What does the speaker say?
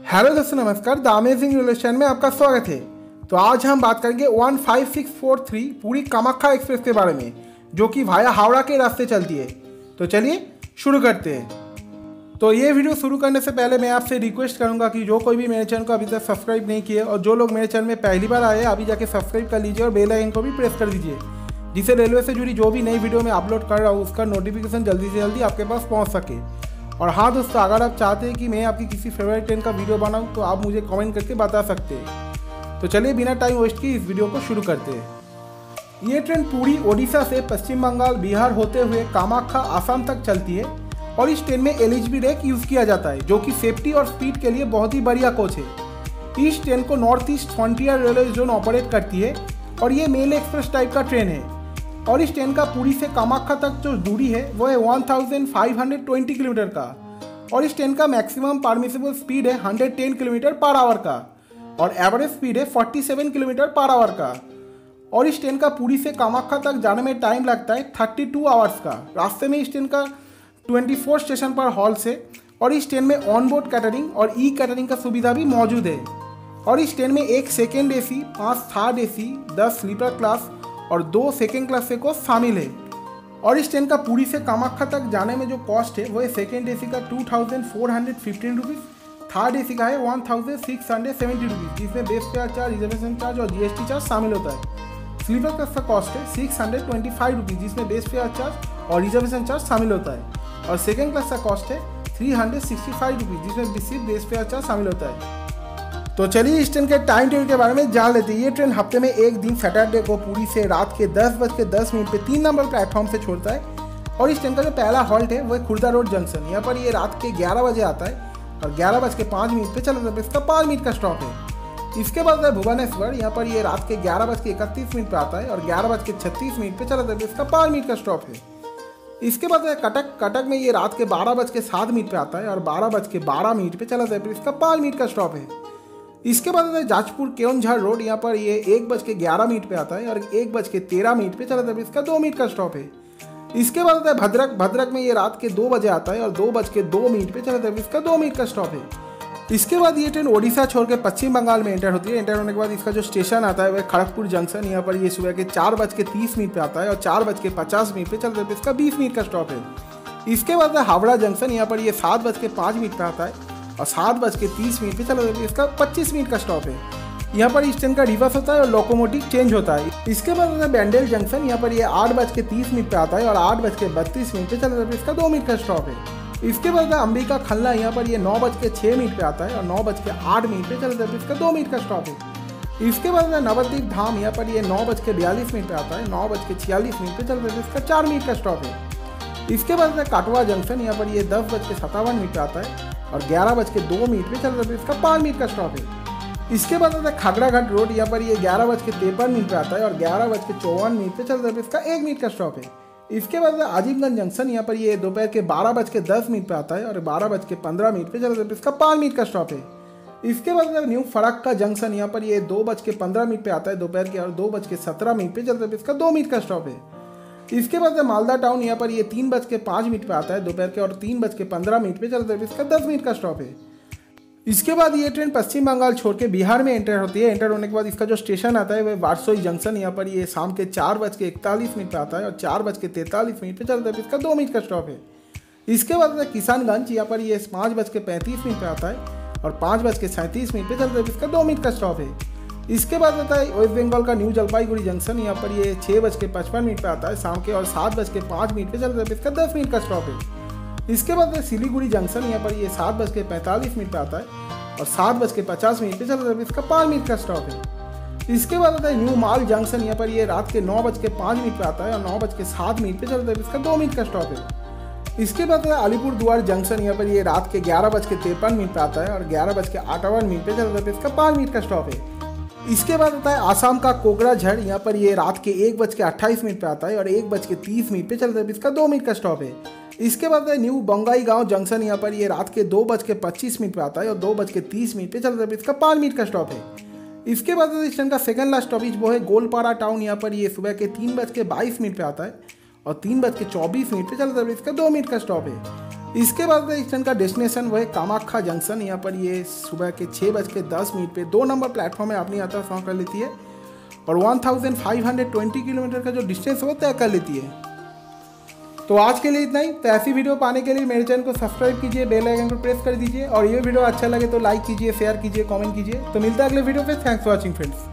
Hello दोस्तों नमस्कार, the amazing relation में आपका स्वागत है। तो आज हम बात करेंगे 15643 पूरी कामाख्या एक्सप्रेस के बारे में, जो कि भाया हावड़ा के रास्ते चलती है। तो चलिए शुरू करते हैं। तो ये वीडियो शुरू करने से पहले मैं आपसे रिक्वेस्ट करूंगा कि जो कोई भी मेरे चैनल को अभी तक सब्सक्राइब नहीं किए और जो लोग मेरे चैनल में पहली बार आए अभी जाके सब्सक्राइब कर लीजिए और बेल आइकन को भी प्रेस कर दीजिए, जिससे रेलवे से जुड़ी जो भी नई वीडियो मैं अपलोड कर रहा हूँ उसका नोटिफिकेशन जल्दी से जल्दी आपके पास पहुँच सके। और हाँ दोस्तों, अगर आप चाहते हैं कि मैं आपकी किसी फेवरेट ट्रेन का वीडियो बनाऊं तो आप मुझे कमेंट करके बता सकते हैं। तो चलिए बिना टाइम वेस्ट किए इस वीडियो को शुरू करते हैं। ये ट्रेन पूरी ओडिशा से पश्चिम बंगाल बिहार होते हुए कामाख्या आसाम तक चलती है और इस ट्रेन में LHB रेक यूज़ किया जाता है, जो कि सेफ्टी और स्पीड के लिए बहुत ही बढ़िया कोच है। इस ट्रेन को north east frontier railway zone operate करती है और ये मेल एक्सप्रेस टाइप का ट्रेन है। और इस ट्रेन का पुरी से कामाख्या तक जो दूरी है वो है 1520 किलोमीटर का। और इस ट्रेन का मैक्सिमम परमिसिबल स्पीड है 110 किलोमीटर पर आवर का और एवरेज स्पीड है 47 किलोमीटर पर आवर का। और इस ट्रेन का पुरी से कामाख्या तक जाने में टाइम लगता है 32 आवर्स का। रास्ते में इस ट्रेन का 24 स्टेशन पर हॉल्ट है और इस ट्रेन में ऑन बोर्ड कैटरिंग और ई कैटरिंग का सुविधा भी मौजूद है। और इस ट्रेन में 1 second AC, 5 third AC, 10 sleeper class और 2 सेकेंड क्लास से को शामिल है। और इस ट्रेन का पुरी से कामाख्या तक जाने में जो कॉस्ट है वो है सेकेंड AC का 2415 रुपीज़, थर्ड AC का है 1670 रुपीज़, जिसमें base fare charge, reservation charge और GST चार्ज शामिल होता है। स्लीपर क्लास का कॉस्ट है 625 रुपीज़, जिसमें बेस फेयर चार्ज और रिजर्वेशन चार्ज शामिल होता है। और सेकेंड क्लास का कॉस्ट है 365 रुपीज़, जिसमें सिर्फ बेस फेयर चार्ज शामिल होता है। तो चलिए इस ट्रेन के टाइम टेबल के बारे में जान लेते हैं। ये ट्रेन हफ्ते में एक दिन सैटरडे को पुरी से रात के 10:10 पे 3 नंबर प्लेटफॉर्म से छोड़ता है। और इस ट्रेन का जो पहला हॉल्ट है वो है खुर्दा रोड जंक्शन। यहाँ पर ये रात के 11 बजे आता है और 11:05 पे चला जाता है। इसका 5 मिनट का स्टॉप है। इसके बाद है भुवनेश्वर। यहाँ पर ये रात के 11:31 पे आता है और 11:36 पे चला जाता है। इसका 5 मिनट का स्टॉप है। इसके बाद है कटक में ये रात के 12:07 पे आता है और 12:12 पे चला जाता है। इसका 5 मिनट का स्टॉप है। इसके बाद है जाजपुर केओंझर रोड। यहाँ पर ये 1:11 पे आता है और 1:13 पे चला जाता है। इसका 2 मिनट का स्टॉप है। इसके बाद है भद्रक में ये रात के 2 बजे आता है और 2:02 पे चला जाता है। इसका 2 मिनट का स्टॉप है। इसके बाद ये ट्रेन ओडिशा छोड़ के पश्चिम बंगाल में एंटर होती है। एंटर होने के बाद इसका जो स्टेशन आता है वह खड़गपुर जंक्शन। यहाँ पर ये सुबह के 4:30 पे आता है और 4:50 पे चला जाता है। इसका 20 मिनट का स्टॉप है। इसके बाद है हावड़ा जंक्शन। यहाँ पर ये 7:05 पे आता है और 7:30 पे चला जाता है। इसका 25 मिनट का स्टॉप है। यहाँ पर इस ट्रेन का रिवर्स होता है और लोकोमोटिव चेंज होता है। इसके बाद है बैंडेल जंक्शन। यहाँ पर ये 8:30 पे आता है और 8:32 पे चला जाता है। इसका 2 मिनट का स्टॉप है। इसके बाद है अंबिका खन्ना। यहाँ पर ये 9:06 पे आता है और 9:08 पे चला जाता है। इसका 2 मिनट का स्टॉप है। इसके बाद है नवद्वीप धाम। यहाँ पर ये 9:42 पे आता है, 9:46 पे चला जाता है। इसका 4 मिनट का स्टॉप है। इसके बाद है काटवा जंक्शन। यहाँ पर ये 10:57 पे आता है और 11:02 पे चल रहा है। इसका 5 मिनट का स्टॉप है। इसके बाद आता है खागड़ाघाट रोड। यहाँ पर ये 11:53 पे आता है और 11:54 पे चल रहा है। इसका 1 मिनट का स्टॉप है। इसके बाद आजीमगंज जंक्शन। यहाँ पर ये दोपहर के 12:10 पे आता है और 12:15 पे चल रहा है। इसका 5 मिनट का स्टॉप है। इसके बाद न्यू फरक्का जंक्शन। यहाँ पर ये 2:15 पे आता है दोपहर के और 2:17 पे चल रहा है। इसका 2 मिनट का स्टॉप है। इसके बाद मालदा टाउन। यहाँ पर ये 3:05 पे आता है दोपहर के और 3:15 पे चलता है। इसका 10 मिनट का स्टॉप है। इसके बाद ये ट्रेन पश्चिम बंगाल छोड़ के बिहार में एंटर होती है। एंटर होने के बाद इसका जो स्टेशन आता है वह वारसोई जंक्शन। यहाँ पर ये शाम के 4:41 पे आता है और 4:43 पे चलता है। इसका 2 मिनट का स्टॉप है। इसके बाद किसानगंज। यहाँ पर ये 5:35 पे आता है और 5:37 पे चलता है। इसका 2 मिनट का स्टॉप है। इसके बाद आता है वेस्ट बंगाल का न्यू जलपाईगुड़ी जंक्शन। यहाँ पर ये 6:55 पे आता है शाम के और 7:05 पे चलता है। इसका 10 मिनट का स्टॉप है। इसके बाद सिलीगुड़ी जंक्शन। यहाँ पर ये 7:45 पे आता है और 7:50 पे चलता है। इसका 5 मिनट का स्टॉप है। इसके बाद आता है न्यू माल जंक्शन। यहाँ पर ये रात के 9:05 पे आता है और 9:07 पे चलता है। इसका 2 मिनट का स्टॉप है। इसके बाद अलीपुर द्वार जंक्शन। यहाँ पर ये रात के 11:53 पे आता है और 11:58 पे चलता है। इसका 5 मिनट का स्टॉप है। इसके बाद आता है आसाम का कोकराझार। यहाँ पर ये रात के 1:28 पे आता है और 1:30 पे चलता है। इसका 2 मिनट का स्टॉप है। इसके बाद है न्यू बंगाईगांव जंक्शन। यहाँ पर ये रात के 2:25 पे आता है और 2:30 पे चलता है। इसका 5 मिनट का स्टॉप है। इसके बाद इस ट्रेन का सेकंड लास्ट स्टॉपेज वो है गोलपाड़ा टाउन। यहाँ पर ये सुबह के 3:22 पे आता है और 3:24 पे चलता है। इसका 2 मिनट का स्टॉप है। इसके बाद स्टेशन का डेस्टिनेशन वो है कामाख्या जंक्शन। यहाँ पर ये सुबह के 6:10 पे 2 नंबर प्लेटफॉर्म में अपनी यात्रा समाप्त कर लेती है और 1520 किलोमीटर का जो डिस्टेंस वो तय कर लेती है। तो आज के लिए इतना ही। तो ऐसी वीडियो पाने के लिए मेरे चैनल को सब्सक्राइब कीजिए, बेल आइकन को प्रेस कर दीजिए और ये वीडियो अच्छा लगे तो लाइक कीजिए, शेयर कीजिए, कमेंट कीजिए। तो मिलता है अगले वीडियो पे। Thanks for watching friends.